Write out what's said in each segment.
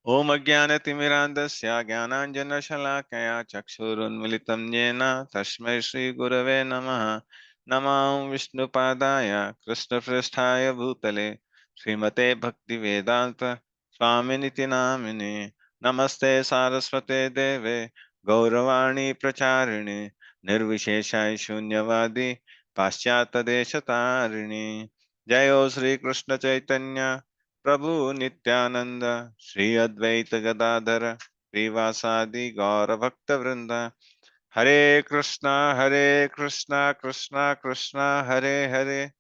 Om Ajnanatimirandasya Jnananjanashalakaya Chakshurunmilitam Yena Tasmai Shri Gurave Namaha Namam Vishnupadaya Krishna Prasthaya Bhutale Srimate Bhakti Vedanta Swaminiti Namine Namaste Saraswate Deve Gauravani Pracharini Nirvisheshai Shunyavadi Paschata Desatarini Jayo Sri Krishna Chaitanya Prabhu Nityananda, Sri Advaita Gadadhara, Srivasadi Gaura Bhakta Vrinda, Hare Krishna, Krishna Krishna, Hare Hare,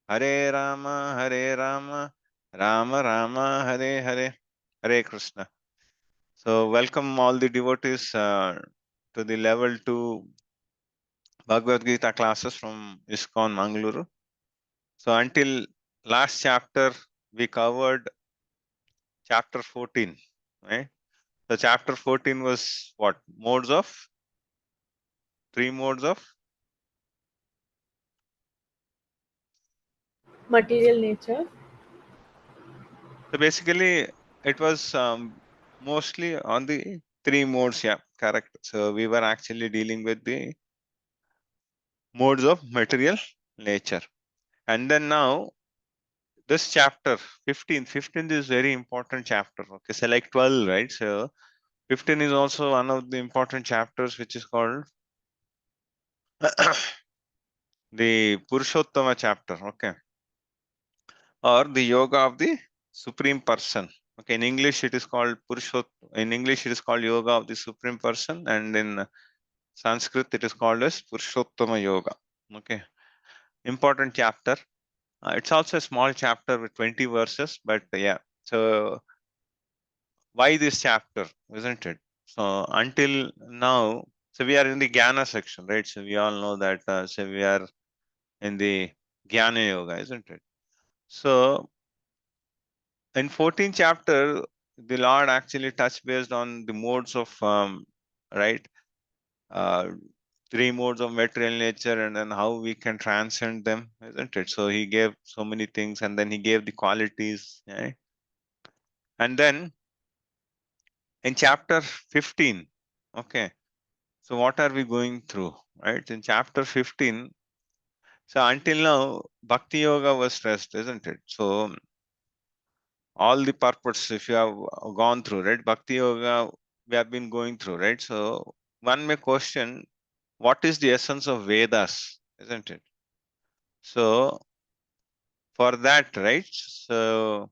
Hare Rama, Rama Rama, Hare Hare, Hare Krishna. So, welcome all the devotees to the level 2 Bhagavad-gita classes from ISKCON Mangaluru. So, until last chapter, we covered chapter 14, right? So chapter 14 was what? Three modes of Material nature. so basically it was mostly on the three modes, yeah, correct. So we were actually dealing with the modes of material nature. And then now this chapter 15 is very important chapter. Okay, so like 12, right? So 15 is also one of the important chapters which is called the Purushottama chapter, okay, or the yoga of the supreme person. Okay, in English it is called in English it is called yoga of the supreme person, and in Sanskrit it is called as Purushottama yoga. Okay, important chapter. It's also a small chapter with 20 verses, but yeah. So why this chapter, isn't it? So until now, so we are in the Jnana section, right? So we all know that. So we are in the Jnana yoga, isn't it? So in 14th chapter, the Lord actually touched based on the modes of right, uh, three modes of material nature, and then how we can transcend them, isn't it? So he gave so many things, and then he gave the qualities, right? And then in chapter 15, okay, so what are we going through, right? In chapter 15, so until now bhakti yoga was stressed, isn't it? So all the purpose, if you have gone through, right, bhakti yoga we have been going through, right? So one may question, what is the essence of Vedas, isn't it? So for that, right, so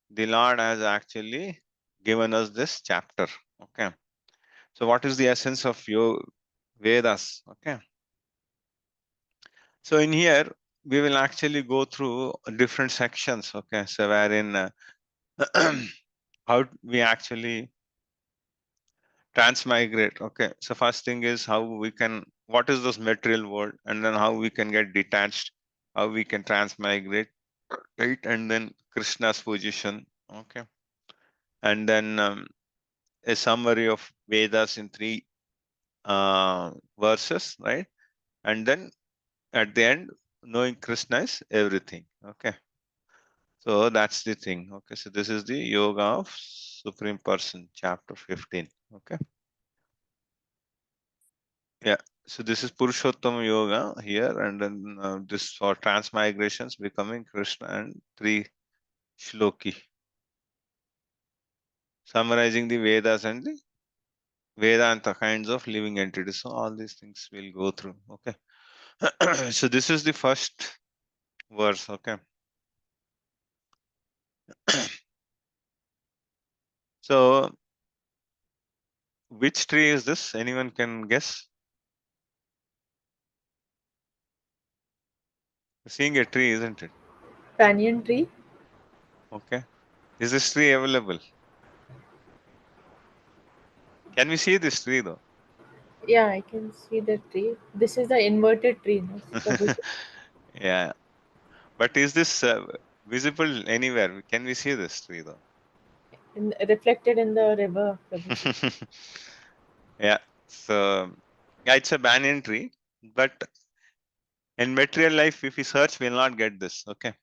the Lord has actually given us this chapter. Okay, so what is the essence of your Vedas? Okay, so in here we will actually go through different sections. Okay, so wherein how we actually transmigrate. Okay, so first thing is how we can, what is this material world, and then how we can get detached, how we can transmigrate, right? And then Krishna's position. Okay, and then a summary of Vedas in three verses, right? And then at the end, knowing Krishna is everything. Okay, so that's the thing. Okay, so this is the yoga of supreme person, chapter 15. Okay, yeah. So this is Purushottam Yoga here, and then this for transmigrations, becoming Krishna, and three shloki summarizing the Vedas and the Vedanta kinds of living entities. So all these things we'll go through. Okay. So this is the first verse. Okay. So which tree is this? Anyone can guess? Seeing a tree, isn't it? Banyan tree. Okay. Is this tree available? Can we see this tree though? Yeah, I can see the tree. This is the inverted tree, no? Prabhuji. Yeah. But is this visible anywhere? Can we see this tree though? Reflected in the river, Prabhuji. Yeah. So yeah, it's a banyan tree, but in material life, if we search, we'll not get this. Okay.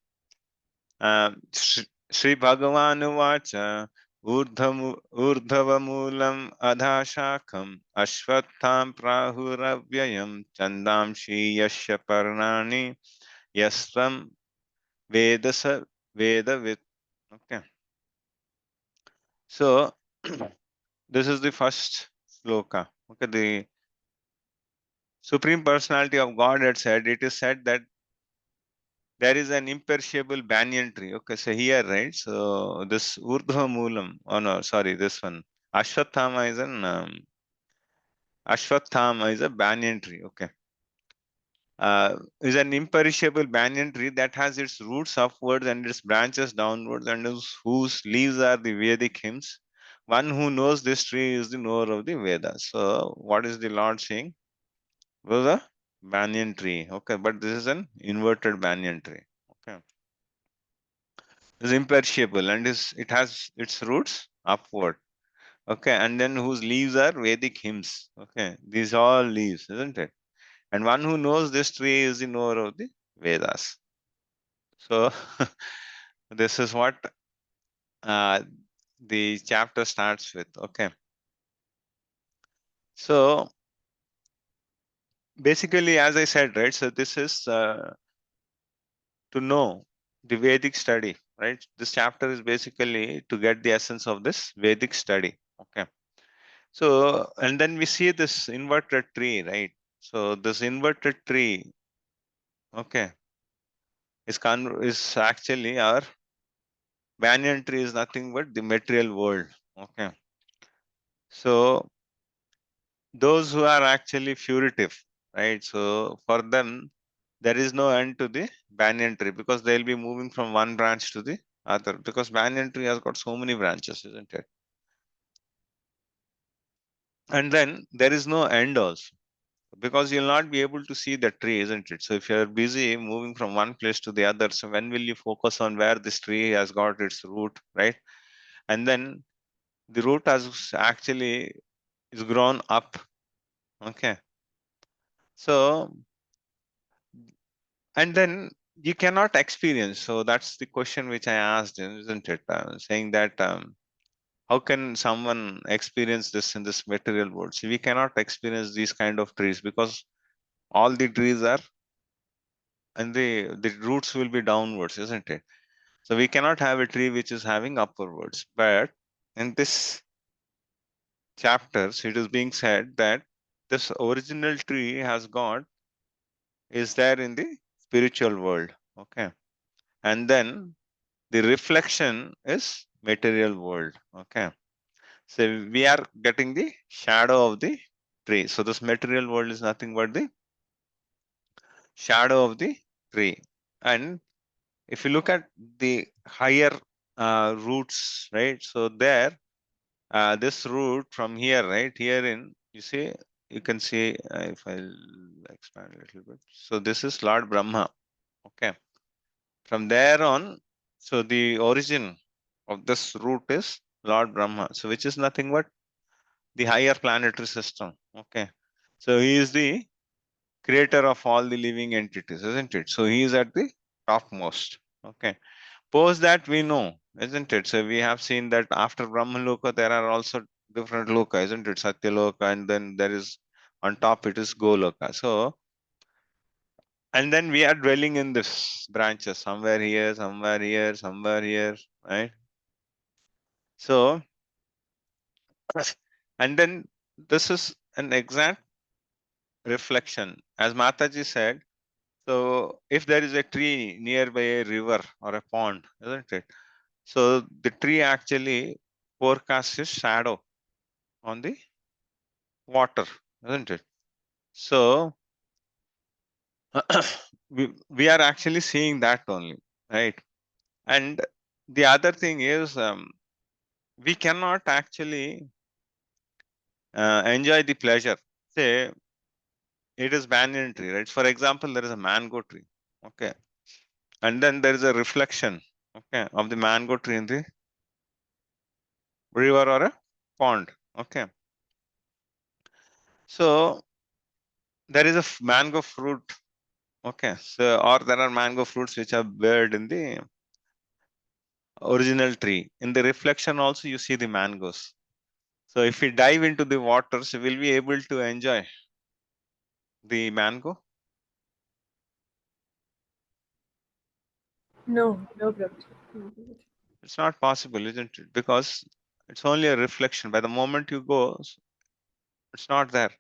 Shri Bhagavan Uvacha ऊर्ध्वमूलम् अधाशाखम् अश्वत्थां प्राहुरव्ययम् छन्दांसि यस्य पर्णानि यस्त्वं वेद स vedavit. Okay. So this is the first sloka. Okay, the Supreme Personality of God had said, it is said that there is an imperishable banyan tree. Okay, so here, right? So this Urdhva Moolam, oh no, sorry, this one. Ashwathama is a banyan tree. Okay. Is an imperishable banyan tree that has its roots upwards and its branches downwards, and whose leaves are the Vedic hymns. One who knows this tree is the knower of the Vedas. So, what is the Lord saying? Was a banyan tree. Okay, but this is an inverted banyan tree. Okay, it's imperishable and it has its roots upward. Okay, and then whose leaves are Vedic hymns. Okay, these are all leaves, isn't it? And one who knows this tree is the knower of the Vedas. So this is what uh, the chapter starts with. Okay. So basically, as I said, right, so this is to know the Vedic study, right? This chapter is basically to get the essence of this Vedic study. Okay. So, and then we see this inverted tree, right? So this inverted tree, okay, is actually our banyan tree is nothing but the material world. Okay. So those who are actually furtive, right? So for them, there is no end to the banyan tree because they'll be moving from one branch to the other because banyan tree has got so many branches, isn't it? And then there is no end also because you'll not be able to see the tree, isn't it? So if you're busy moving from one place to the other, so when will you focus on where this tree has got its root, right? And then the root has actually is grown up. Okay. So and then you cannot experience. So that's the question which I asked, isn't it? Saying that how can someone experience this in this material world? So we cannot experience these kind of trees because all the trees are and the roots will be downwards, isn't it? So we cannot have a tree which is having upwards. But in this chapters, it is being said that this original tree has got is there in the spiritual world. Okay. And then the reflection is material world. Okay. So we are getting the shadow of the tree. So this material world is nothing but the shadow of the tree. And if you look at the higher roots, right? So there, this root from here, right? Here in, you see, you can see, if I'll expand a little bit. So this is Lord Brahma. Okay. From there on, so the origin of this root is Lord Brahma. So which is nothing but the higher planetary system. Okay. So he is the creator of all the living entities, isn't it? So he is at the topmost. Okay. Post that we know, isn't it? So we have seen that after Brahma Loka, there are also different Loka, isn't it? Satya Loka, and then there is on top it is Goloka. So, and then we are dwelling in this branches, somewhere here, somewhere here, somewhere here, right? So, and then this is an exact reflection. As Mataji said, so if there is a tree nearby a river or a pond, isn't it? So the tree actually forecasts its shadow on the water, isn't it? So we are actually seeing that only, right? And the other thing is we cannot actually enjoy the pleasure. Say it is banyan tree, right? For example, there is a mango tree, okay, and then there is a reflection, okay, of the mango tree in the river or a pond, okay. So there is a mango fruit, okay, so or there are mango fruits which are bared in the original tree. In the reflection also you see the mangoes. So if we dive into the waters, will we able to enjoy the mango? No, no problem. It's not possible, isn't it? Because it's only a reflection. By the moment you go, it's not there,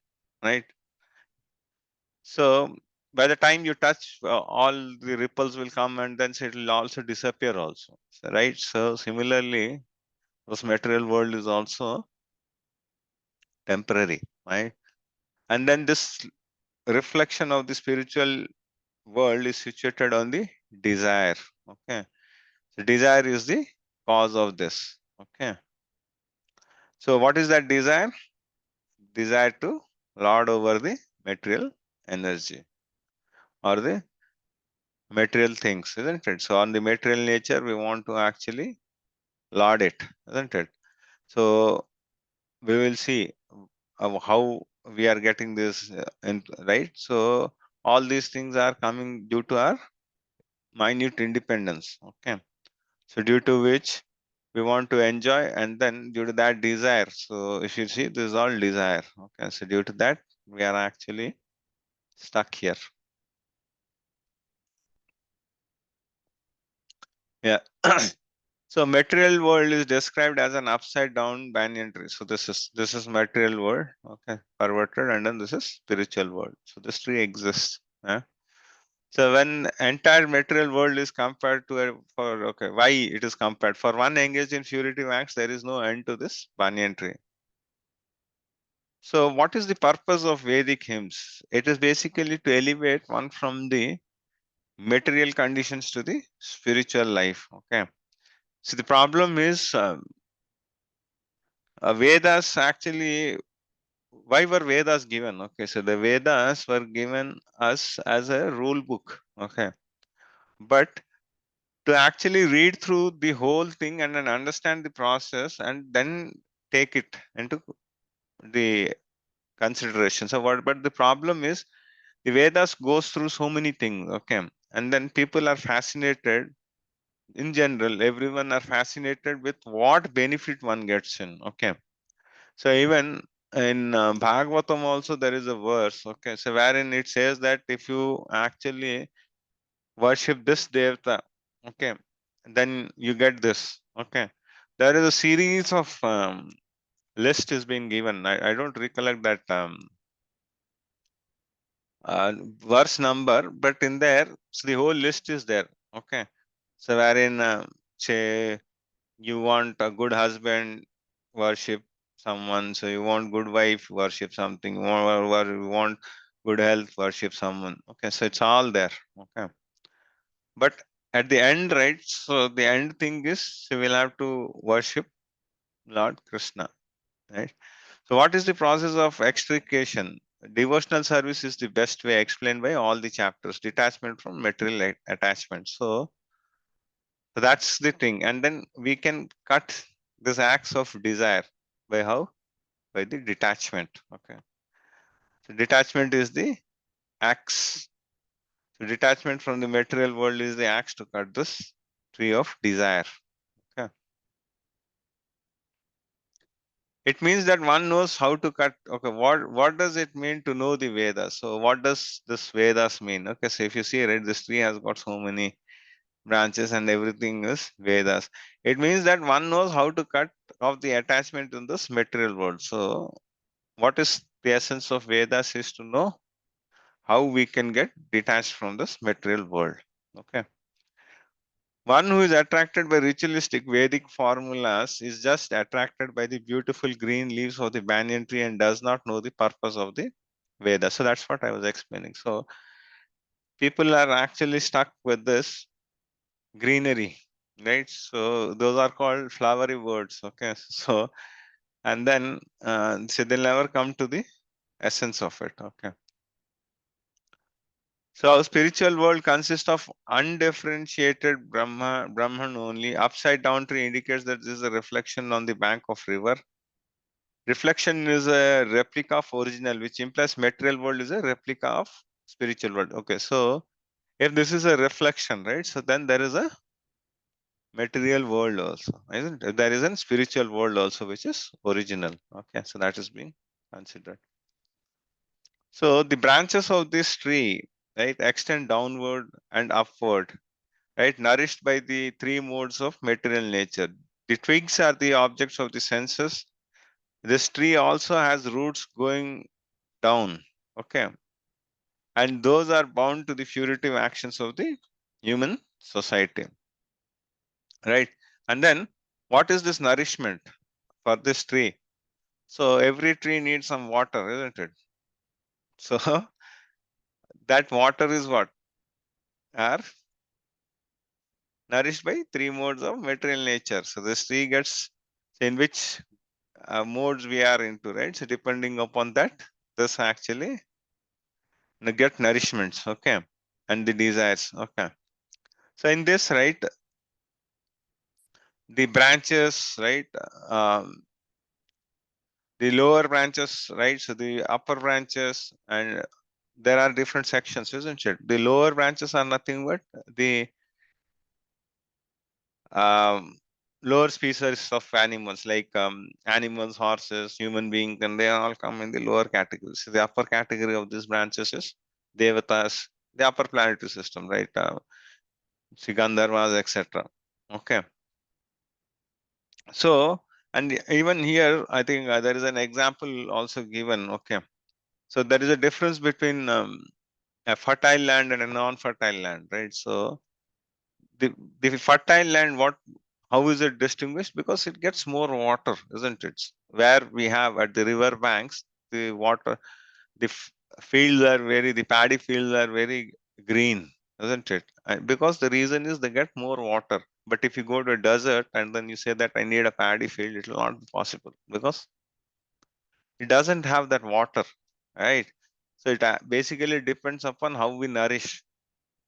right? So by the time you touch, all the ripples will come, and then it will also disappear also, right? So similarly, this material world is also temporary, right? And then this reflection of the spiritual world is situated on the desire. Okay, so desire is the cause of this. Okay, so what is that desire? Desire to lord over the material energy or the material things, isn't it? So on the material nature, we want to actually lord it, isn't it? So we will see how we are getting this right. So all these things are coming due to our minute independence. Okay, so due to which we want to enjoy, and then due to that desire. So if you see, this is all desire. Okay, so due to that, we are actually stuck here. Yeah. So material world is described as an upside down banyan tree. So this is material world, okay, perverted, and then this is spiritual world. So this tree exists. Yeah. So when entire material world is compared to for okay, why it is compared? For one engaged in purity acts, there is no end to this banyan tree. So what is the purpose of Vedic hymns? It is basically to elevate one from the material conditions to the spiritual life. Okay. So the problem is Vedas actually, why were Vedas given? Okay, so the Vedas were given us as a rule book. Okay, but to actually read through the whole thing and then understand the process and then take it into the consideration. So what? But the problem is the Vedas goes through so many things. Okay, and then people are fascinated. In general, everyone are fascinated with what benefit one gets in. Okay, so even in Bhagavatam also there is a verse, okay, so wherein it says that if you actually worship this devata, okay, then you get this, okay. There is a series of list is being given. I don't recollect that verse number, but in there, so the whole list is there, okay. So wherein say you want a good husband, worship someone. So you want good wife, worship something. You want good health, worship someone. Okay, so it's all there. Okay, but at the end, right? So the end thing is so we'll have to worship Lord Krishna, right? So what is the process of extrication? Devotional service is the best way explained by all the chapters. Detachment from material attachment. So that's the thing. And then we can cut this acts of desire by how? By the detachment. Okay. So detachment is the axe. So detachment from the material world is the axe to cut this tree of desire. Okay. It means that one knows how to cut. Okay. What does it mean to know the Vedas? So what does this Vedas mean? Okay. So if you see, right, this tree has got so many branches and everything is Vedas. It means that one knows how to cut off the attachment in this material world. So what is the essence of Vedas is to know how we can get detached from this material world. Okay. One who is attracted by ritualistic Vedic formulas is just attracted by the beautiful green leaves of the banyan tree and does not know the purpose of the Veda. So that's what I was explaining. So people are actually stuck with this greenery, right? So those are called flowery words. Okay. So and then so they'll never come to the essence of it. Okay. So our spiritual world consists of undifferentiated Brahman only. Upside down tree indicates that this is a reflection on the bank of river. Reflection is a replica of original, which implies material world is a replica of spiritual world. Okay, so if this is a reflection, right? So then there is a material world also, isn't it? There is a spiritual world also which is original. Okay, so that is being considered. So the branches of this tree, right, extend downward and upward, right, nourished by the three modes of material nature. The twigs are the objects of the senses. This tree also has roots going down. Okay, and those are bound to the figurative actions of the human society, right? And then what is this nourishment for this tree? So every tree needs some water, isn't it? So that water is what are nourished by three modes of material nature. So this tree gets, in which modes we are into, right? So depending upon that, this actually get nourishments, okay, and the desires, okay. So in this, right, the branches, right, um, the lower branches, right, so the upper branches, and there are different sections, isn't it? The lower branches are nothing but the um, lower species of animals, like animals, horses, human beings, and they all come in the lower categories. So the upper category of these branches is devatas, the upper planetary system, right? Gandharvas, etc. Okay. So, and even here, I think there is an example also given. Okay. So there is a difference between a fertile land and a non-fertile land, right? So the fertile land, what, how is it distinguished? Because it gets more water, isn't it? Where we have at the river banks, the water, the fields are very, the paddy fields are very green, isn't it? And because the reason is they get more water. But if you go to a desert and then you say that I need a paddy field, it will not be possible because it doesn't have that water, right? So it basically depends upon how we nourish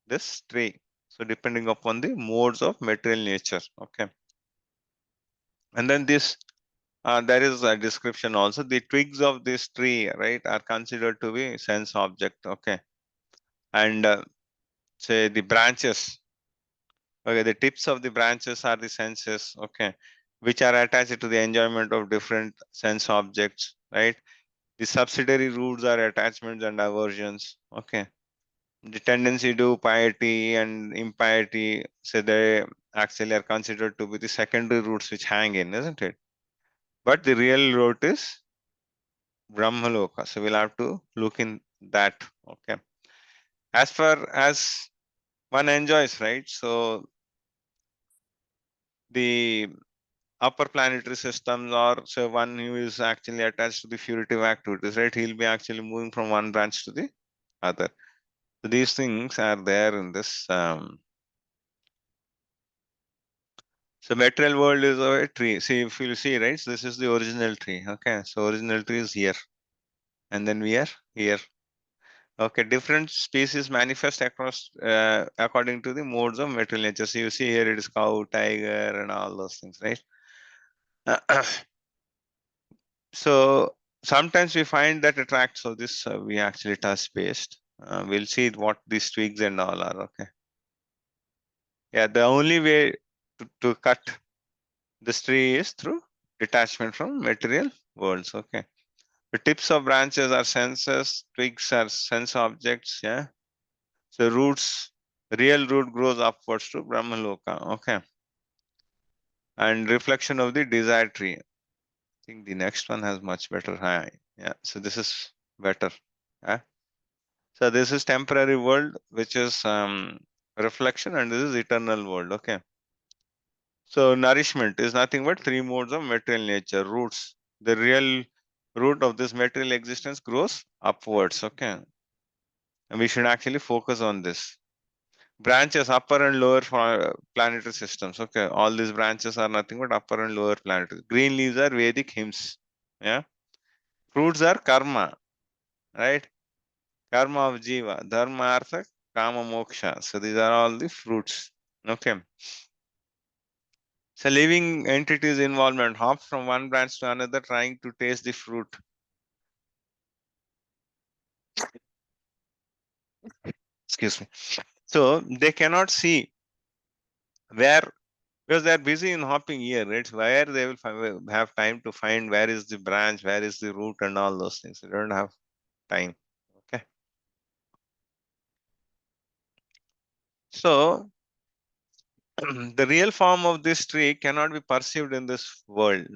this tree. So depending upon the modes of material nature, okay. And then this, there is a description also. The twigs of this tree, right, are considered to be sense object, okay. And say the branches, okay, the tips of the branches are the senses, okay, which are attached to the enjoyment of different sense objects, right. The subsidiary roots are attachments and aversions, okay. The tendency to piety and impiety, so they actually are considered to be the secondary roots which hang in, isn't it? But the real root is Brahmaloka. So we'll have to look in that, okay. As far as one enjoys, right? So the upper planetary systems, or so one who is actually attached to the figurative activities, right? He'll be actually moving from one branch to the other. So these things are there in this. So material world is a tree. See, if you see, right? So this is the original tree. Okay. So original tree is here. And then we are here. Okay. Different species manifest across according to the modes of material nature. So you see here it is cow, tiger, and all those things, right? So sometimes we find that attracts. So this we actually touch based. We'll see what these twigs and all are. Okay. Yeah. The only way to cut this tree is through detachment from material worlds. Okay. The tips of branches are senses, twigs are sense objects. Yeah. So roots, real root grows upwards to Brahmaloka. Okay. And reflection of the desire tree. I think the next one has much better high. Yeah. So this is better. Yeah. So this is temporary world, which is reflection, and this is eternal world. Okay. So nourishment is nothing but three modes of material nature. Roots. The real root of this material existence grows upwards. Okay. And we should actually focus on this. Branches, upper and lower planetary systems. Okay. All these branches are nothing but upper and lower planetary. Green leaves are Vedic hymns. Yeah. Fruits are karma. Right. Karma of Jiva. Dharma, Artha, Kama, Moksha. So these are all the fruits. Okay. So living entities involvement hop from one branch to another trying to taste the fruit. Excuse me. So they cannot see where Because they are busy in hopping here, right? Where they will have time to find where is the branch, where is the root, and all those things. They don't have time. Okay. So the real form of this tree cannot be perceived in this world.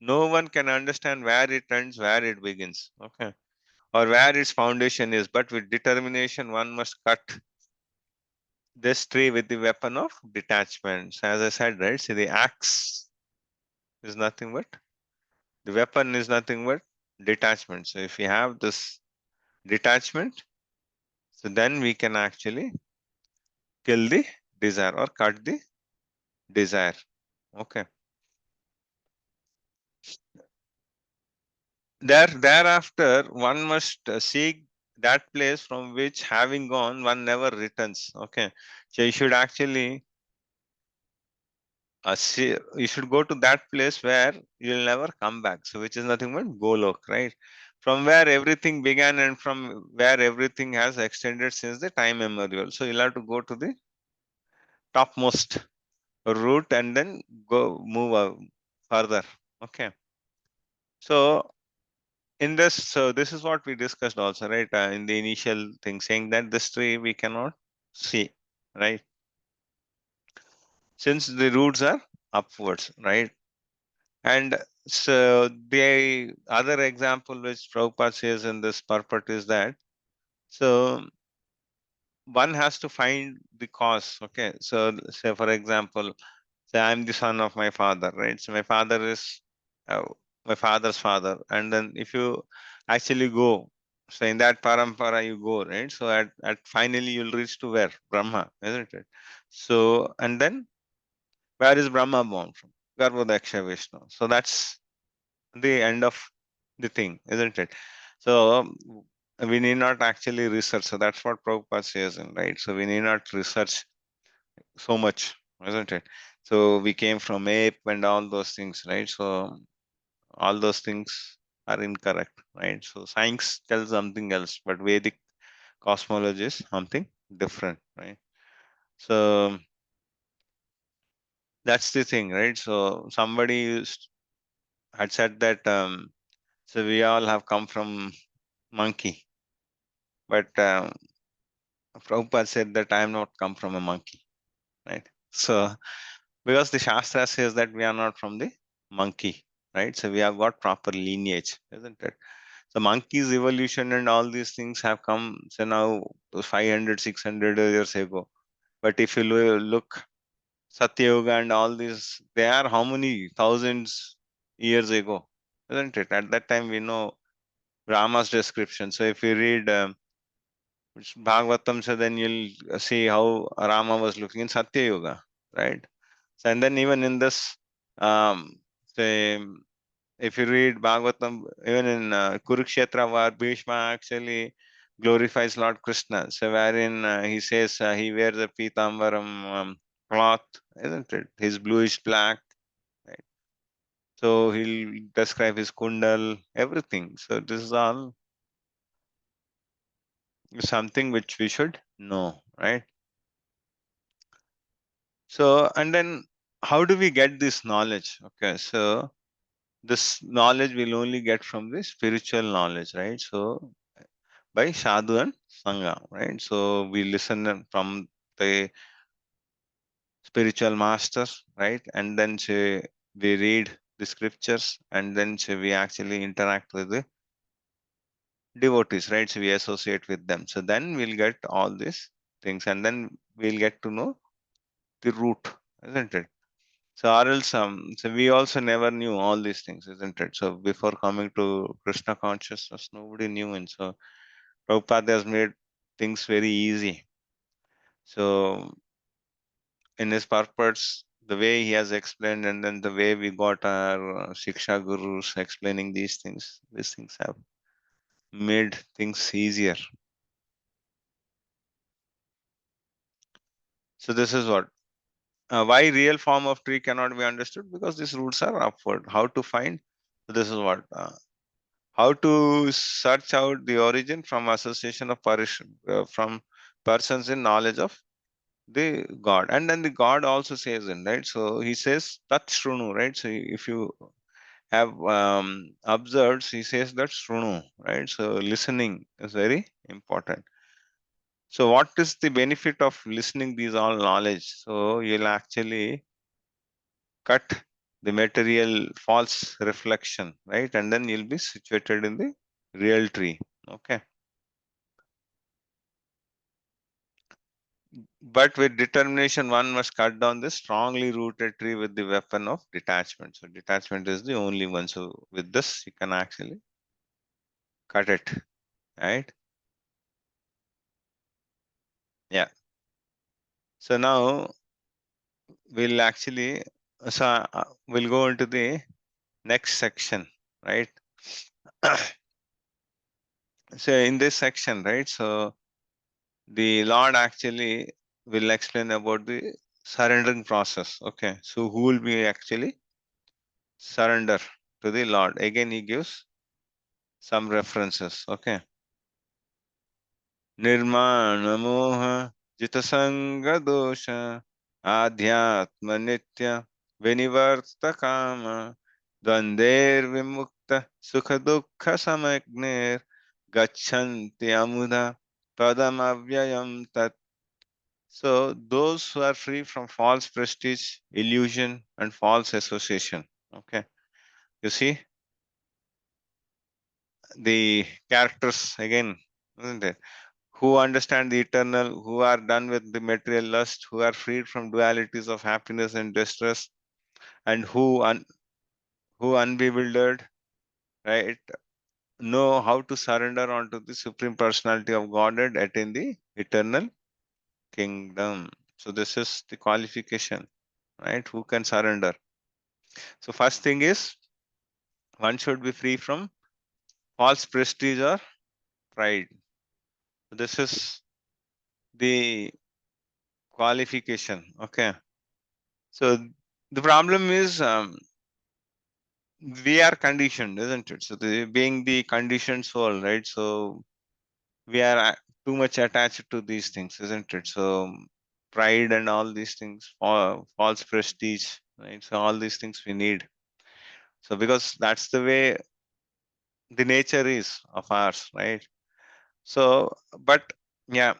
No one can understand where it ends, where it begins, okay, or where its foundation is. But with determination, one must cut this tree with the weapon of detachment. So as I said, right? See, the axe is nothing but the weapon is nothing but detachment. So if we have this detachment, so then we can actually kill the desire or cut the desire. Okay. Thereafter, one must seek that place from which, having gone, one never returns. Okay, so you should actually you should go to that place where you'll never come back. So, which is nothing but Golok, right? From where everything began and from where everything has extended since the time immemorial. So, you'll have to go to the topmost route and then go move further. Okay, so so this is what we discussed also, right? In the initial thing, saying that this tree we cannot see, right? Since the roots are upwards, right? And so the other example which Prabhupada says in this purport is that, so one has to find the cause, okay? So say for example, say I'm the son of my father, right? So my father is uh, my father's father, and then if you actually go, so in that parampara you go, right? So at finally you'll reach to where? Brahma, isn't it? So and then where is Brahma born from? Garbhodaksha Vishnu. So that's the end of the thing, isn't it? So we need not actually research. So that's what Prabhupada says, right? So we need not research so much, isn't it? So we came from ape and all those things, right? So all those things are incorrect, right? So science tells something else, but Vedic cosmology is something different, right? So that's the thing, right? So somebody had said that so we all have come from monkey, but Prabhupada said that I am not come from a monkey, right? So because the Shastra says that we are not from the monkey, right? So we have got proper lineage, isn't it? So monkey's evolution and all these things have come, so now 500, 600 years ago. But if you look Satya Yuga and all these, they are how many thousands years ago, isn't it? At that time, we know Rama's description. So if you read Bhagavatam, so then you'll see how Rama was looking in Satya Yuga, right? So, and then even in this, say, if you read Bhagavatam, even in Kurukshetra war, Bhishma actually glorifies Lord Krishna. So wherein he says he wears a pitambaram cloth, isn't it? His bluish black, right? So he'll describe his kundal, everything. So this is all something which we should know, right? So, and then how do we get this knowledge? Okay, so this knowledge will only get from the spiritual knowledge, right? So by sadhu and sangha, right? So we listen from the spiritual masters, right? And then say we read the scriptures, and then say we actually interact with the devotees, right? So we associate with them. So then we'll get all these things, and then we'll get to know the root, isn't it? So or else so we also never knew all these things, isn't it? So before coming to Krishna consciousness, nobody knew, and so Prabhupada has made things very easy. So in his purpose, the way he has explained, and then the way we got our Shiksha Gurus explaining these things have made things easier. So this is what why real form of tree cannot be understood, because these roots are upward. How to find? So this is what how to search out the origin from association of from persons in knowledge of the God. And then the God also says in, right? So he says tat shrunu, right? So if you have observed, he says that shrunu, right? So listening is very important. So what is the benefit of listening these all knowledge? So you'll actually cut the material false reflection, right? And then you'll be situated in the real tree. Okay. But with determination, one must cut down the strongly rooted tree with the weapon of detachment. So detachment is the only one. So with this, you can actually cut it, right? Yeah. So now we'll actually, we'll go into the next section, right? So in this section, right? So the Lord actually will explain about the surrendering process. Okay. So who will be actually surrender to the Lord? Again, he gives some references. Okay. Nirmana moha jitasanga dosha adhyatma nitya vinivarta kama dvander vimukta sukha dukkha samagnir gachanti amuda padam avyayam tat. So those who are free from false prestige, illusion, and false association. Okay. You see the characters again, isn't it? Who understand the eternal, who are done with the material lust, who are freed from dualities of happiness and distress, and who unbewildered, right, know how to surrender onto the supreme personality of Godhead, attain the eternal kingdom. So this is the qualification, right? Who can surrender? So first thing is one should be free from false prestige or pride. This is the qualification. Okay. So the problem is we are conditioned, isn't it? So being the conditioned soul, right? So we are too much attached to these things, isn't it? So pride and all these things, false prestige, right? So all these things we need. So because that's the way the nature is of ours, right? So, but yeah,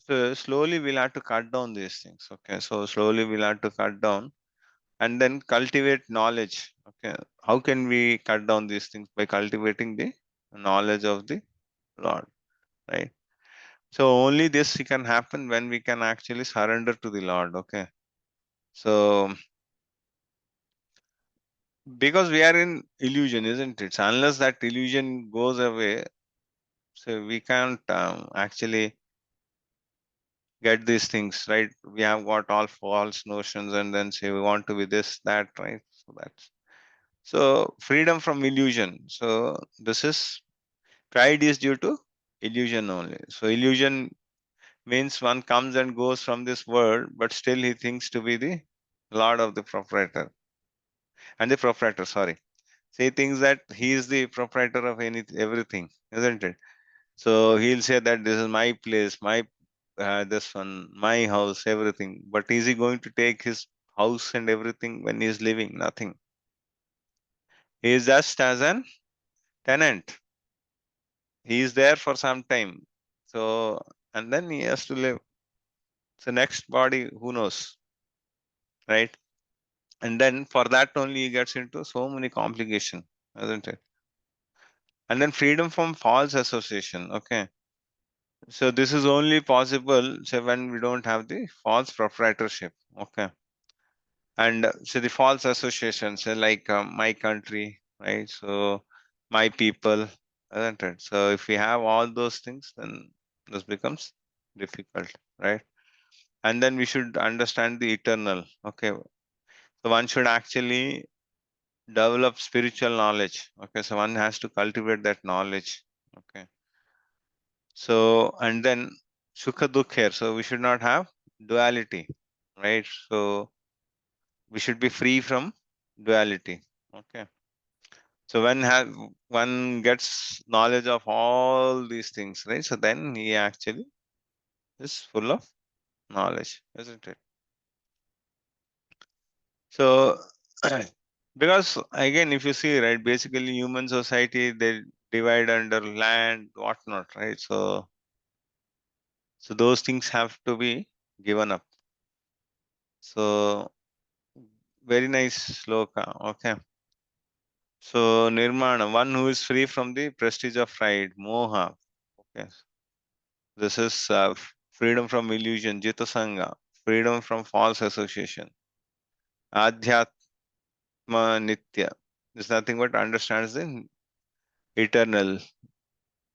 so slowly we'll have to cut down these things. Okay, so slowly we'll have to cut down and then cultivate knowledge. Okay, how can we cut down these things? By cultivating the knowledge of the Lord, right? So only this can happen when we can actually surrender to the Lord. Okay, so because we are in illusion, isn't it? So unless that illusion goes away, so we can't actually get these things, right? We have got all false notions and then say we want to be this, that, right? So that's so freedom from illusion. So this is pride is due to illusion only. So illusion means one comes and goes from this world, but still he thinks to be the lord of the proprietor and the proprietor, sorry. So he thinks that he is the proprietor of everything, isn't it? So he'll say that this is my place, my this one, my house, everything. But is he going to take his house and everything when he is living? Nothing. He is just as an tenant. He is there for some time. So and then he has to live. So next body, who knows, right? And then for that only he gets into so many complications, isn't it? And then freedom from false association. Okay. So this is only possible so when we don't have the false proprietorship. Okay. And so the false associations like my country, right? So my people, isn't it? So if we have all those things, then this becomes difficult, right? And then we should understand the eternal. Okay. So one should actually develop spiritual knowledge. Okay. So one has to cultivate that knowledge. Okay. So and then sukha dukha. So we should not have duality, right? So we should be free from duality. Okay. So when one gets knowledge of all these things, right? So then he actually is full of knowledge, isn't it? So, because again, if you see, right, basically human society, they divide under land, whatnot, right? So those things have to be given up. So very nice sloka. Okay. So nirmana, one who is free from the prestige of pride, moha. Okay. This is freedom from illusion, jita sangha, freedom from false association. Adhyatma nitya is nothing but understands the eternal.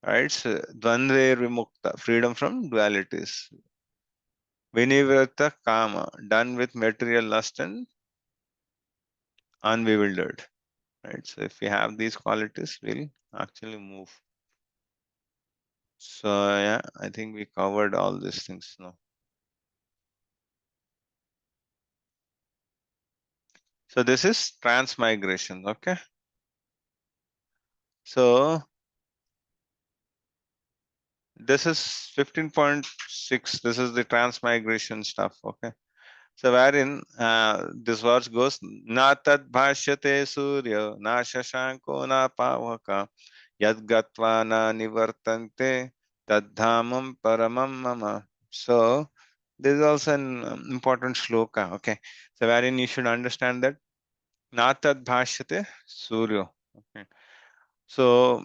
Right? So, dvandve vimukta, freedom from dualities. Vinivrata kama, done with material lust and unbewildered. Right? So if we have these qualities, we'll actually move. So yeah, I think we covered all these things now. So this is transmigration. Okay. So this is 15.6. This is the transmigration stuff. Okay. So wherein this verse goes, na tad bhashyate surya, na shashanko na pavaka, yad gatva na nivartante, tad dhamam paramam mama. So this is also an important shloka. Okay. So wherein you should understand that na tad bhashyate surya. Okay. So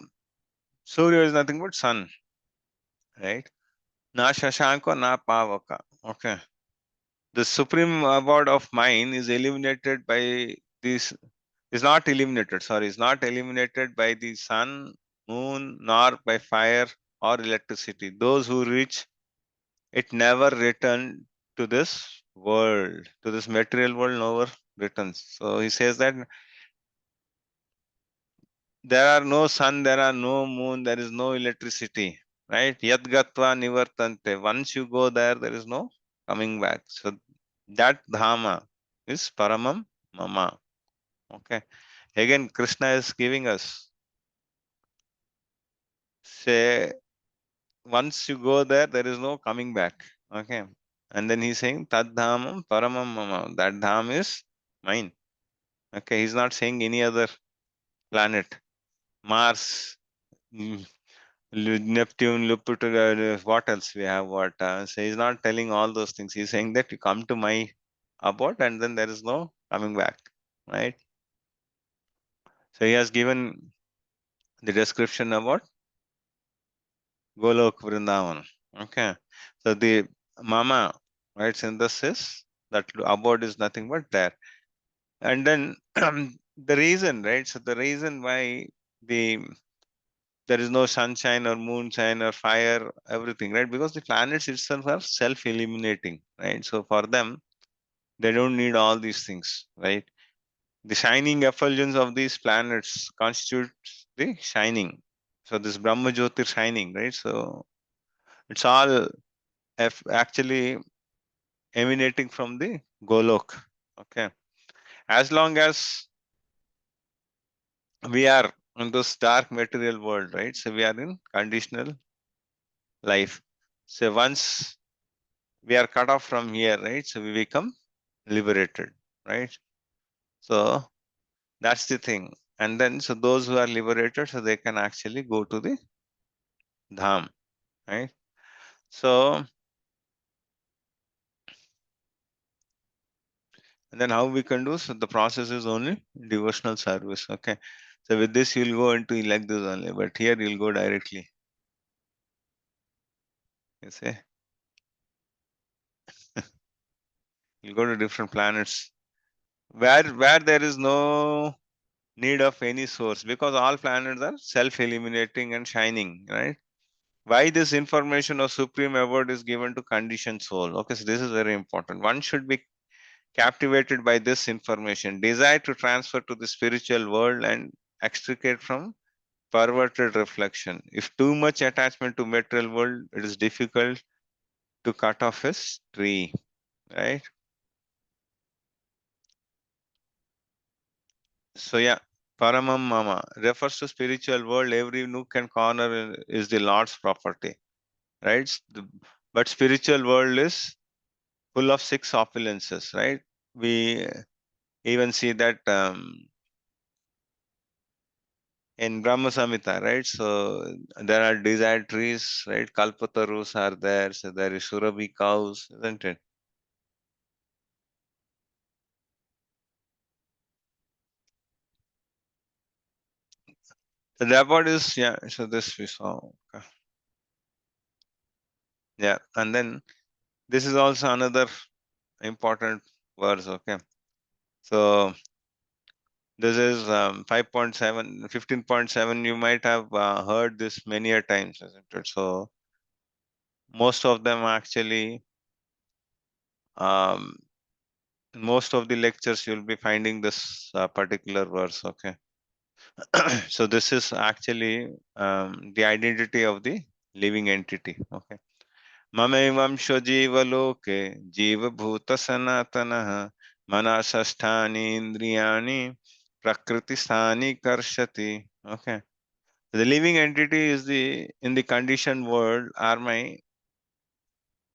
surya is nothing but sun, right? Na shashanko na pavaka. Okay. The supreme abode of mind is eliminated by this, is not eliminated, sorry, is not eliminated by the sun, moon, nor by fire or electricity. Those who reach it never return to this world, to this material world, never returns. So he says that there are no sun, there are no moon, there is no electricity, right? Yad gatva nivartante. Once you go there, there is no coming back. So that Dhamma is Paramam Mama. Okay. Again, Krishna is giving us, say, once you go there, there is no coming back. Okay. And then he's saying, Tad Dhamam Paramam Mama. That Dham is mine. Okay. He's not saying any other planet, Mars, mm, Neptune, Jupiter, what else we have? What? So he's not telling all those things. He's saying that you come to my abode and then there is no coming back. Right. So he has given the description about Golok Vrindavan. Okay. So the Mama, right, synthesis, that abode is nothing but there. And then the reason, right? So the reason why the there is no sunshine or moonshine or fire, everything, right? Because the planets itself are self-eliminating, right? So for them, they don't need all these things, right? The shining effulgence of these planets constitutes the shining. So this Brahma Jyotir shining, right? So it's all actually emanating from the Golok. Okay. As long as we are in this dark material world, right? So we are in conditional life. So once we are cut off from here, right? So we become liberated, right? So that's the thing. And then, so those who are liberated, so they can actually go to the Dham, right? So, and then how we can do? So the process is only devotional service, okay? So with this, you'll go into like this only, but here you'll go directly. You see, you'll go to different planets where there is no need of any source, because all planets are self-eliminating and shining, right? Why this information of supreme abode is given to conditioned soul? Okay, so this is very important. One should be captivated by this information, desire to transfer to the spiritual world and extricate from perverted reflection. If too much attachment to material world, it is difficult to cut off his tree, right? So yeah, Paramam Mama refers to spiritual world. Every nook and corner is the Lord's property, right? But spiritual world is full of six opulences, right? We even see that in Brahma Samhita, right? So there are desire trees, right? Kalpatarus are there, so there is Surabhi cows, isn't it? So the abode is, yeah, so this we saw. Okay. Yeah, and then this is also another important verse, okay? So this is 5.7, 15.7. You might have heard this many a times, isn't it? So most of them actually, um, most of the lectures you'll be finding this particular verse, okay? So this is actually the identity of the living entity, okay? ममैवंशो जीवलोके जीवभूतसनातनः मनसष्ठानि इन्द्रियाणि प्रकृतिस्थानि कर्षति. Okay. The living entity is in the conditioned world are my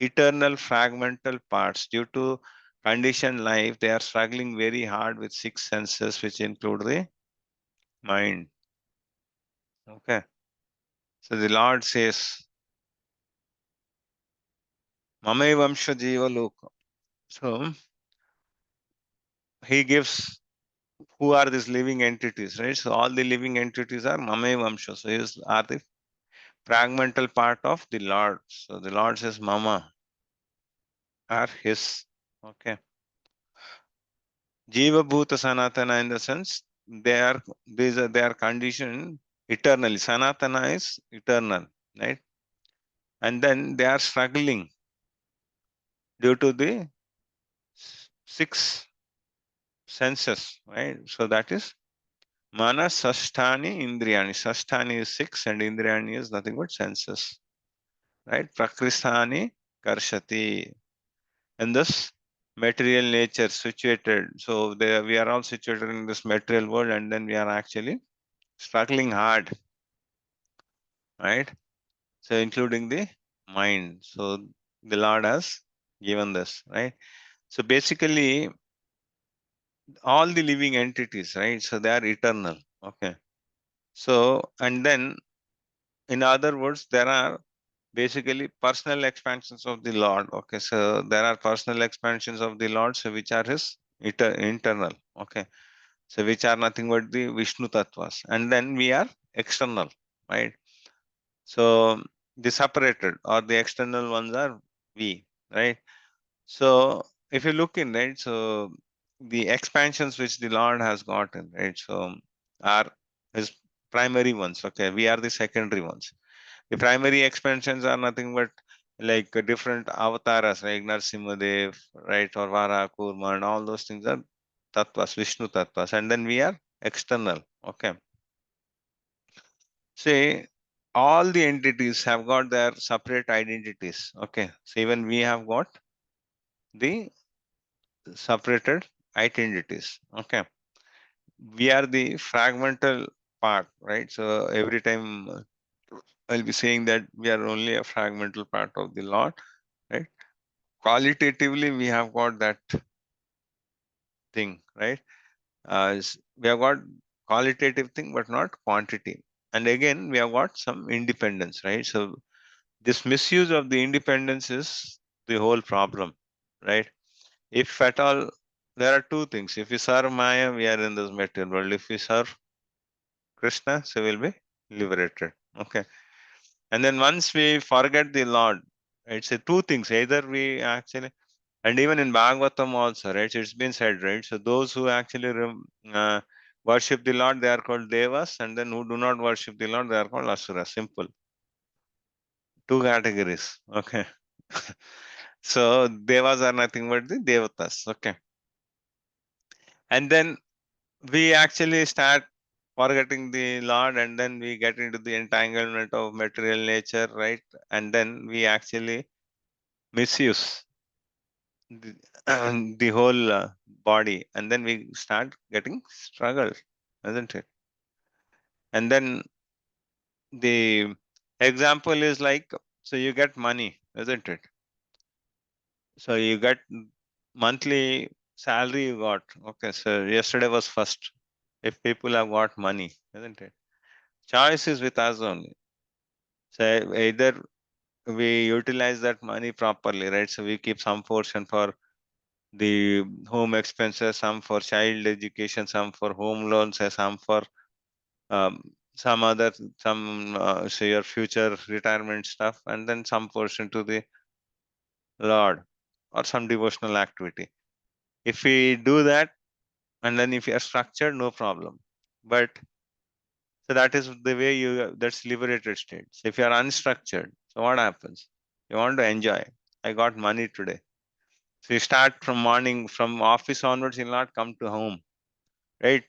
eternal fragmental parts. Due to conditioned life, they are struggling very hard with six senses, which include the mind. Okay. So the Lord says, Mamevamsha Jiva Loka. So he gives who are these living entities, right? So all the living entities are Mame Vamsha. So are the fragmental part of the Lord. So the Lord says Mama are his. Okay. Jiva Bhuta Sanatana in the sense they are conditioned eternally. Sanatana is eternal, right? And then they are struggling due to the six senses, right? So that is Mana Sasthani Indriyani. Sasthani is six and Indriyani is nothing but senses. Right? Prakristani Karshati. And this material nature situated. So we are all situated in this material world and then we are actually struggling hard. Right? So including the mind. So the Lord has given this. Right? So basically all the living entities, right? So they are eternal. Okay. So and then in other words, there are basically personal expansions of the Lord. Okay, so there are personal expansions of the Lord, so which are his internal. Okay, so which are nothing but the Vishnu Tattvas, and then we are external, right? So the separated or the external ones are we, right? So if you look in, right, so the expansions which the Lord has gotten, right, so are his primary ones. Okay, we are the secondary ones. The primary expansions are nothing but like different avatars, like Narsimhadev, right, or Vara, Kurma, and all those things are tattvas, Vishnu tattvas, and then we are external. Okay. Say all the entities have got their separate identities. Okay. So even we have got the separated identities. Okay. We are the fragmental part, right? So every time I'll be saying that we are only a fragmental part of the Lord, right? Qualitatively we have got that thing, right? We have got qualitative thing but not quantity, and again we have got some independence, right? So this misuse of the independence is the whole problem, right? If at all, there are two things. If we serve Maya, we are in this material world. If we serve Krishna, so we'll be liberated. Okay. And then once we forget the Lord, it's a two things. Either we actually, and even in Bhagavatam also, right? It's been said, right? So those who actually worship the Lord, they are called Devas, and then who do not worship the Lord, they are called Asuras. Simple. Two categories. Okay. So Devas are nothing but the Devatas. Okay. And then we actually start forgetting the Lord, and then we get into the entanglement of material nature, right? And then we actually misuse the, the whole body, and then we start getting struggle, isn't it? And then the example is like, so you get money, isn't it? So you get monthly salary you got. Okay, so yesterday was first. If people have got money, isn't it? Choice is with us only. So either we utilize that money properly, right? So we keep some portion for the home expenses, some for child education, some for home loans, and some for um, some other say your future retirement stuff, and then some portion to the Lord or some devotional activity. If we do that, and then if you are structured, no problem. But so that is the way that's liberated state. So if you are unstructured, so what happens? You want to enjoy. I got money today. So you start from morning, from office onwards, you'll not come to home, right?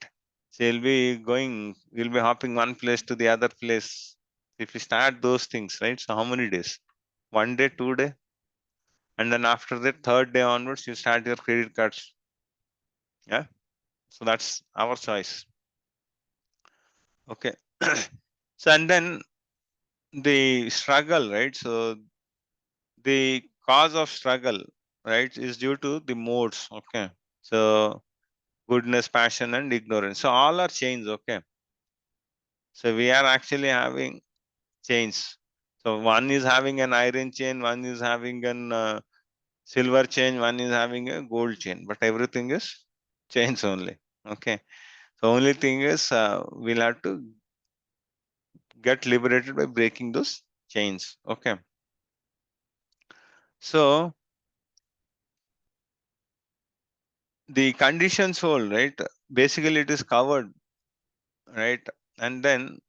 So you'll be hopping one place to the other place. If you start those things, right? So how many days? 1 day, 2 day, and then after that, third day onwards, you start your credit cards. Yeah. So that's our choice. Okay. So and then the struggle, right? So the cause of struggle, right, is due to the modes. Okay. So goodness, passion, and ignorance. So all are chains. Okay. So we are actually having chains. So one is having an iron chain, one is having an silver chain, one is having a gold chain, but everything is chains only. Okay. So only thing is we'll have to get liberated by breaking those chains. Okay. So the conditioned soul, right? Basically, it is covered, right? And then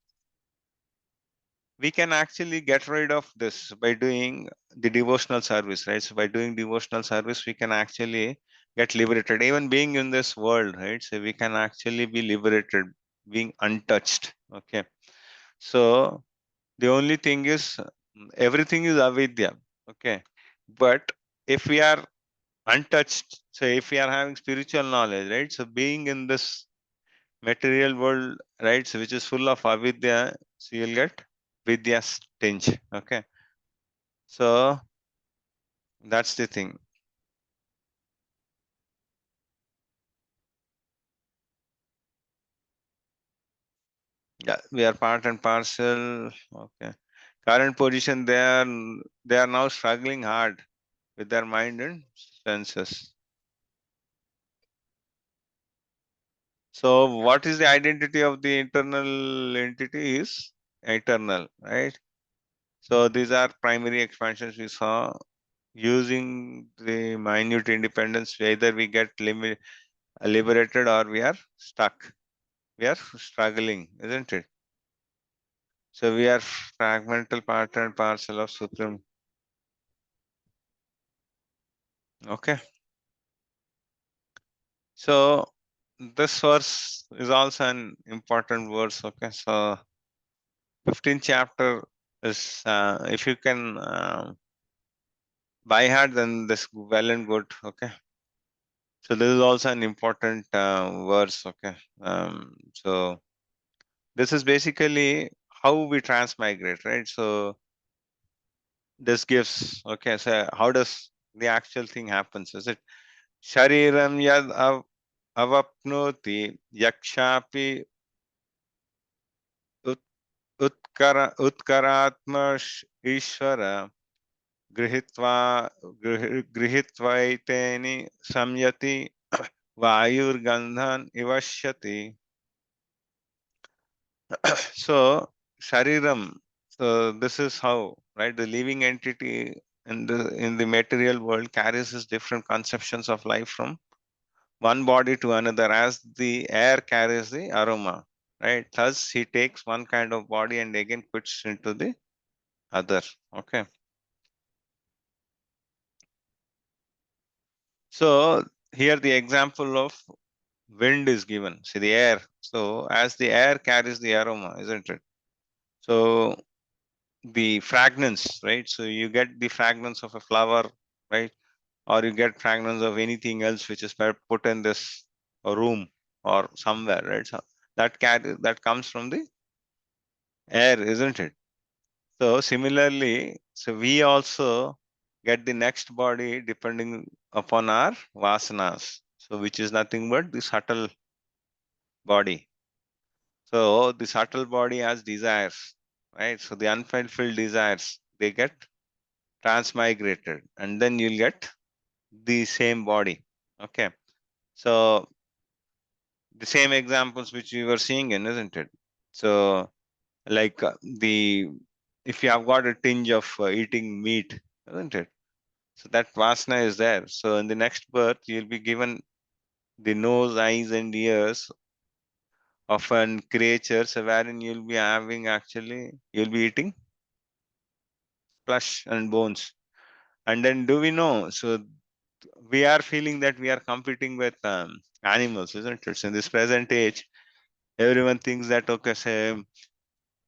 we can actually get rid of this by doing the devotional service, right? So by doing devotional service, we can actually get liberated. Even being in this world, right? So we can actually be liberated, being untouched. Okay. So the only thing is everything is avidya. Okay. But if we are untouched, so if we are having spiritual knowledge, right? So being in this material world, right? So which is full of avidya, so you'll get vidya tinge. Okay. So that's the thing. Yeah, we are part and parcel. Okay. Current position, they are now struggling hard with their mind and senses. So what is the identity of the internal entity is eternal, right? So these are primary expansions we saw. Using the minute independence, either we get liberated or we are stuck. We are struggling, isn't it? So we are fragmental part and parcel of Supreme. Okay. So this verse is also an important verse. Okay. So 15th chapter is, if you can by heart, then this well and good. Okay. So this is also an important verse. Okay. So this is basically how we transmigrate, right? So this gives, okay, so how does the actual thing happens? Is it Shariram yad avapnoti yakshapi ut- utkaratma ishvara grihitva grihitvaiteni samyati vayurgandhan ivashyati. So Shariram, so this is how, right? The living entity in the material world carries its different conceptions of life from one body to another, as the air carries the aroma, right? Thus he takes one kind of body and again puts into the other. Okay. So here the example of wind is given. See the air. So as the air carries the aroma, isn't it? So the fragrance, right? So you get the fragrance of a flower, right? Or you get fragrance of anything else which is put in this room or somewhere, right? So that comes from the air, isn't it? So similarly, so we also get the next body depending upon our vasanas. So which is nothing but the subtle body. So the subtle body has desires, right? So the unfulfilled desires, they get transmigrated, and then you'll get the same body. Okay. So the same examples which we were seeing in, isn't it? So like the if you have got a tinge of eating meat, isn't it? So that vasana is there. So in the next birth, you'll be given the nose, eyes, and ears of an creature, so wherein you'll be having actually you'll be eating flesh and bones. And then do we know? So we are feeling that we are competing with animals, isn't it? So in this present age, everyone thinks that okay, say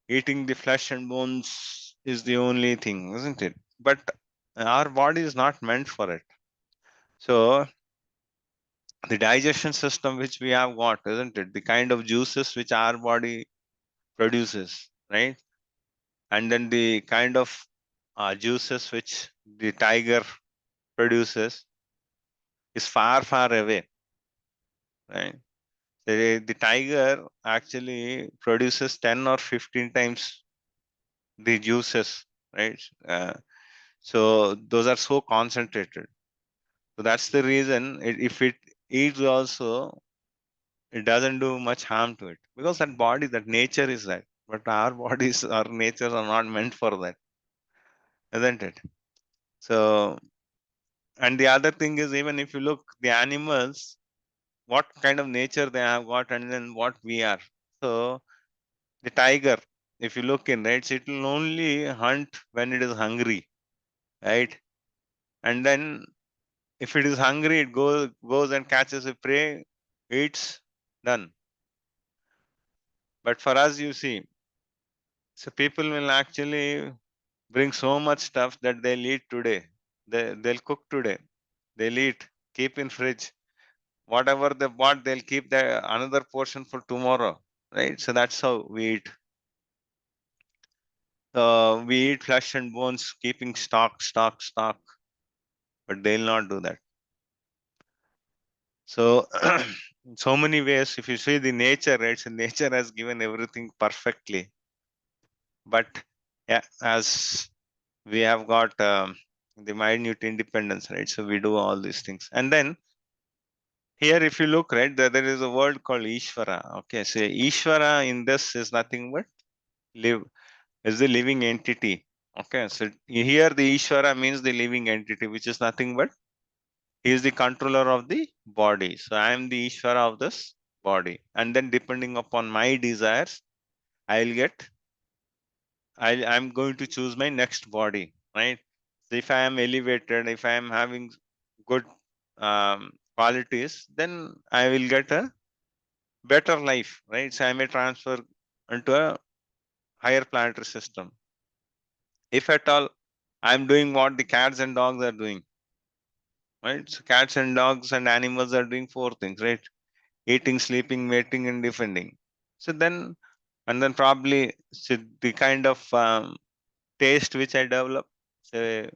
eating the flesh and bones is the only thing, isn't it? But our body is not meant for it. So the digestion system which we have got, isn't it? The kind of juices which our body produces, right? And then the kind of juices which the tiger produces is far, far away, right? The tiger actually produces 10 or 15 times the juices, right? So those are so concentrated. So that's the reason if it eats also, it doesn't do much harm to it because that body, that nature is that. But our bodies, our natures are not meant for that, isn't it? So, and the other thing is, even if you look, the animals, what kind of nature they have got, and then what we are. So, the tiger, if you look in, right, it will only hunt when it is hungry, right? And then if it is hungry, it goes and catches a prey, eats, done. But for us, you see, so people will actually bring so much stuff that they'll eat today. They'll cook today. They'll eat, keep in fridge. Whatever they bought, they'll keep the another portion for tomorrow. Right? So that's how we eat. We eat flesh and bones, keeping stock. But they'll not do that. So, in so many ways, if you see the nature, right? So nature has given everything perfectly. But yeah, as we have got the minute independence, right? So we do all these things. And then here, if you look, right, there is a word called Ishvara. Okay, so Ishvara in this is nothing but live, is the living entity. Okay, so here the Ishvara means the living entity, which is nothing but he is the controller of the body. So I am the Ishvara of this body. And then depending upon my desires, I'll get, I'm going to choose my next body, right? So if I am elevated, if I am having good qualities, then I will get a better life, right? So I may transfer into a higher planetary system. If at all I'm doing what the cats and dogs are doing, right? So cats and dogs and animals are doing four things, right? Eating, sleeping, mating, and defending. So then, and then probably so the kind of taste which I develop, say,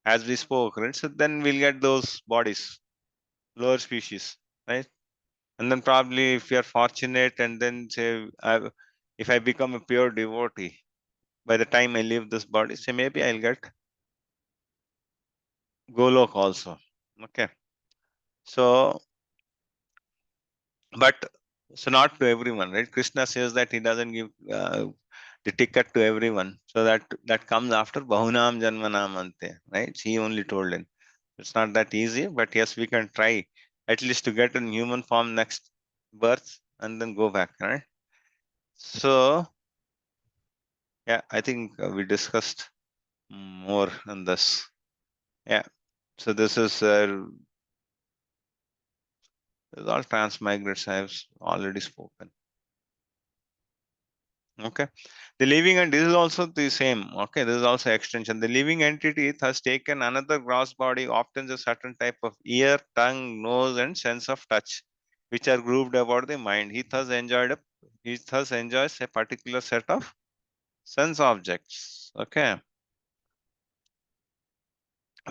as we spoke, right? So then we'll get those bodies, lower species, right? And then probably if we are fortunate, and then say, if I become a pure devotee, by the time I leave this body, say maybe I'll get Golok also. Okay. So, but so not to everyone, right? Krishna says that he doesn't give the ticket to everyone. So that comes after Bahunam Janmanam Ante, right? He only told him. It's not that easy, but yes, we can try at least to get in human form next birth and then go back, right? So, yeah, I think we discussed more on this. Yeah. So this is all transmigrants I have already spoken. Okay. The living, and this is also the same. Okay. This is also extension. The living entity has taken another gross body, often a certain type of ear, tongue, nose, and sense of touch, which are grouped about the mind. He thus enjoys a particular set of sense objects. Okay.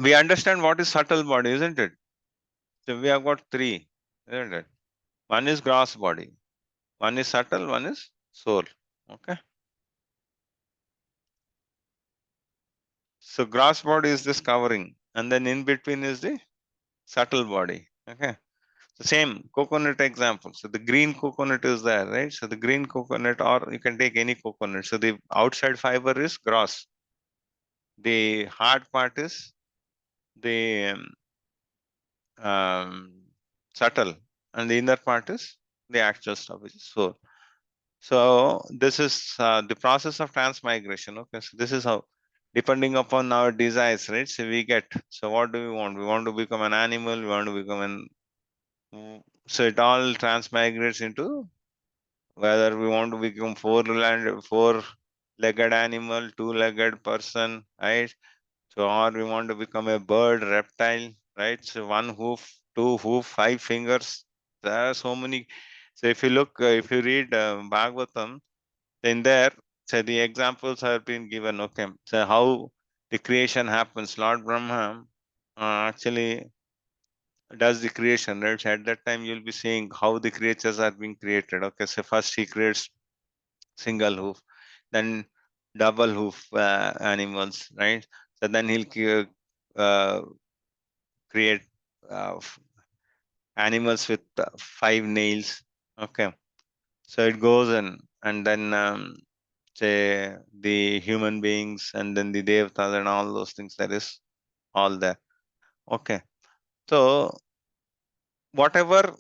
We understand what is subtle body, isn't it? So we have got three, isn't it? One is gross body, one is subtle, one is soul. Okay. So gross body is this covering, and then in between is the subtle body. Okay. The same coconut example. So the green coconut is there, right? So the green coconut, or you can take any coconut. So the outside fiber is gross. The hard part is the subtle, and the inner part is the actual stuff, which is soul. So this is the process of transmigration. Okay, so this is how, depending upon our desires, right? So we get. So what do we want? We want to become an animal. We want to become an. So it all transmigrates into whether we want to become four-legged animal, two-legged person, right? So or we want to become a bird, reptile, right? So one hoof, two hoof, five fingers. There are so many. So if you look, if you read Bhagavatam, in there, so the examples have been given. Okay, so how the creation happens. Lord Brahma actually does the creation, right? So at that time, you'll be seeing how the creatures are being created. Okay, so first he creates single hoof, then double hoof animals, right? So then he'll uh, create animals with five nails. Okay, so it goes in, and then say the human beings, and then the devatas and all those things. That is all there. Okay, so whatever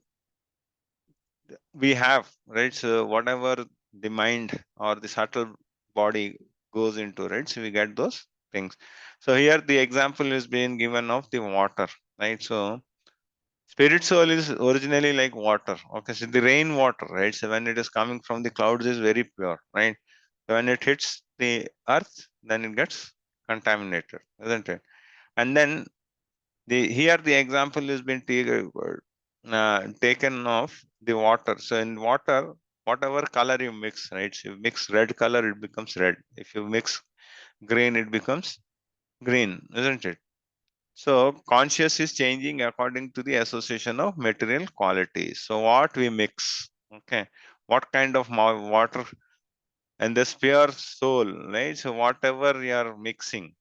we have, right? So whatever the mind or the subtle body goes into, right? So we get those things. So here the example is being given of the water, right? So spirit soul is originally like water. Okay, so the rain water, right? So when it is coming from the clouds is very pure, right? So when it hits the earth, then it gets contaminated, isn't it? And then the here the example has been taken of the water. So in water, whatever color you mix, right? So you mix red color, it becomes red. If you mix green, it becomes green, isn't it? So conscious is changing according to the association of material qualities. So what we mix, okay, what kind of water, and this pure soul, right? So whatever you are mixing,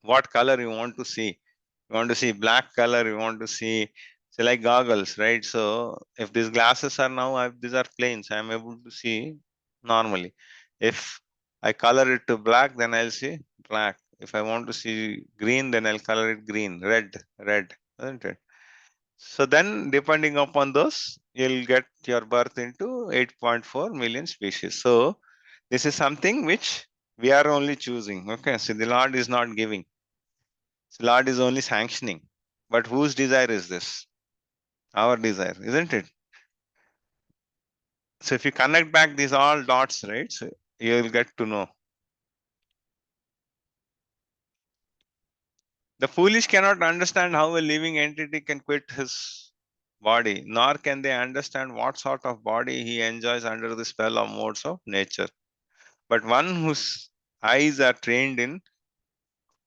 what color you want to see. You want to see black color, you want to see, say like goggles, right? So if these glasses are now, these are plain, so I'm able to see normally. If I color it to black, then I'll see black. If I want to see green, then I'll color it green, red, isn't it? So then depending upon those, you'll get your birth into 8.4 million species. So this is something which we are only choosing. Okay, so the Lord is not giving. So Lord is only sanctioning. But whose desire is this? Our desire, isn't it? So if you connect back these all dots, right, so you will get to know. The foolish cannot understand how a living entity can quit his body, nor can they understand what sort of body he enjoys under the spell of modes of nature. But one whose eyes are trained in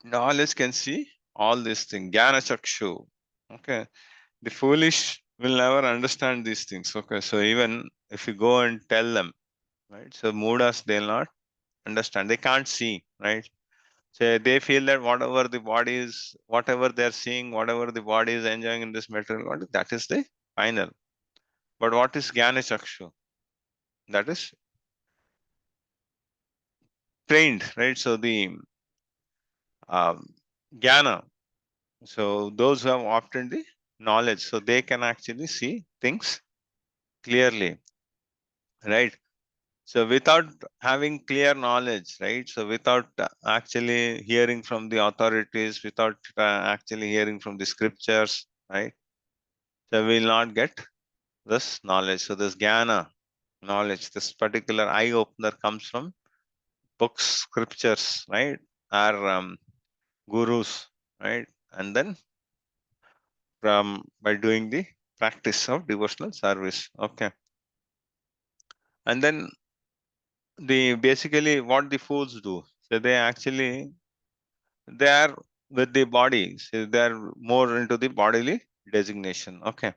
knowledge can see all these things. Jnana chakshu. Okay. The foolish will never understand these things. Okay, so even if you go and tell them, right? So moodas, they'll not understand. They can't see, right? So they feel that whatever the body is, whatever they're seeing, whatever the body is enjoying in this material body, that is the final. But what is jnana chakshu? That is trained, right? So the um, jnana. So those who have obtained the knowledge, so they can actually see things clearly, right? So without having clear knowledge, right? So without actually hearing from the authorities, without actually hearing from the scriptures, right? So we will not get this knowledge. So this jnana knowledge, this particular eye opener comes from books, scriptures, right? Our gurus, right? And then from by doing the practice of devotional service. Okay. And then the basically what the fools do. So they actually they are with the body. So they are more into the bodily designation. Okay.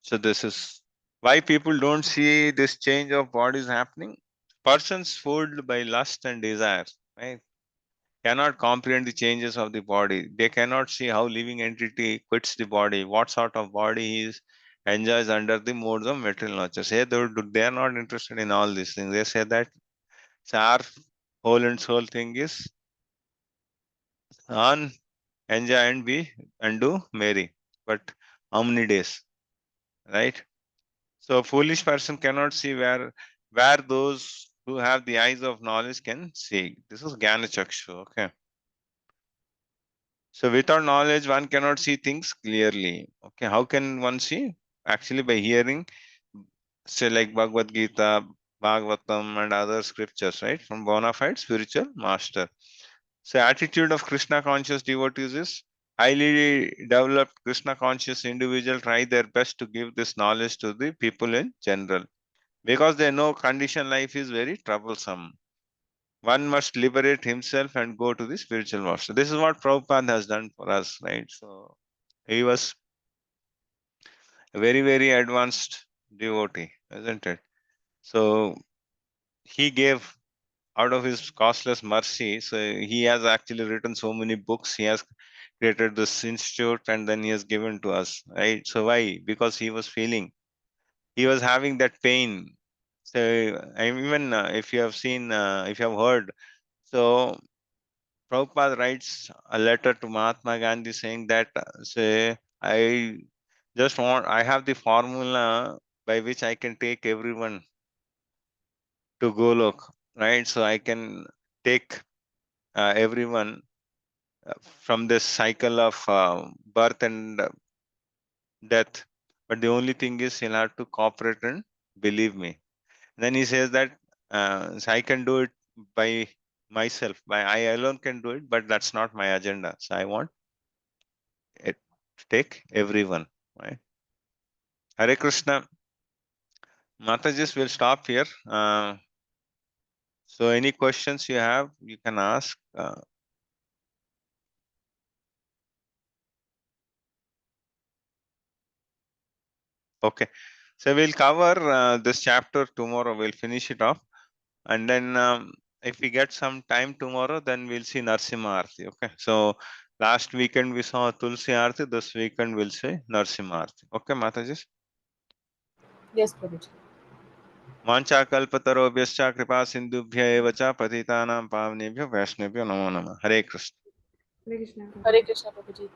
So this is why people don't see this change of bodies happening. Persons fooled by lust and desire, right, cannot comprehend the changes of the body. They cannot see how living entity quits the body, what sort of body he is enjoys under the modes of material nature. Say they are not interested in all these things. They say that so our whole and soul thing is on enjoy and be and do marry. But how many days? Right? So a foolish person cannot see where those who have the eyes of knowledge can see. This is Jnana Chakshu. Okay. So without knowledge, one cannot see things clearly. Okay, how can one see? Actually, by hearing, say like Bhagavad Gita, Bhagavatam, and other scriptures, right, from bona fide spiritual master. So attitude of Krishna conscious devotees is highly developed Krishna conscious individual try their best to give this knowledge to the people in general because they know conditioned life is very troublesome. One must liberate himself and go to the spiritual master. This is what Prabhupada has done for us, right? So he was a very, very advanced devotee, isn't it? So he gave out of his costless mercy. So he has actually written so many books. He has created this institute and then he has given to us, right? So why? Because he was feeling, he was having that pain. So I even if you have seen, if you have heard, so Prabhupada writes a letter to Mahatma Gandhi saying that, say, I have the formula by which I can take everyone to Golok, right? So I can take everyone from this cycle of birth and death. But the only thing is, he'll have to cooperate and believe me. Then he says that so I can do it by myself, by I alone can do it, but that's not my agenda. So I want it to take everyone, right? Hare Krishna. Matajis will stop here. So any questions you have, you can ask. Okay. So we'll cover this chapter tomorrow. We'll finish it off. And then if we get some time tomorrow, then we'll see Narsimha Arti. Okay. So last weekend we saw Tulsi Arti. This weekend we'll see Narsimha Arti. Okay, Matajis. Yes, Prabhuji. वाञ्छाकल्पतरुभ्यश्च कृपा सिन्धुभ्य एव च पतितानां पावनेभ्यो वैष्णवेभ्यो नमो नमः. हरे Krishna. Hare Krishna. Hare Krishna, Prabhuji.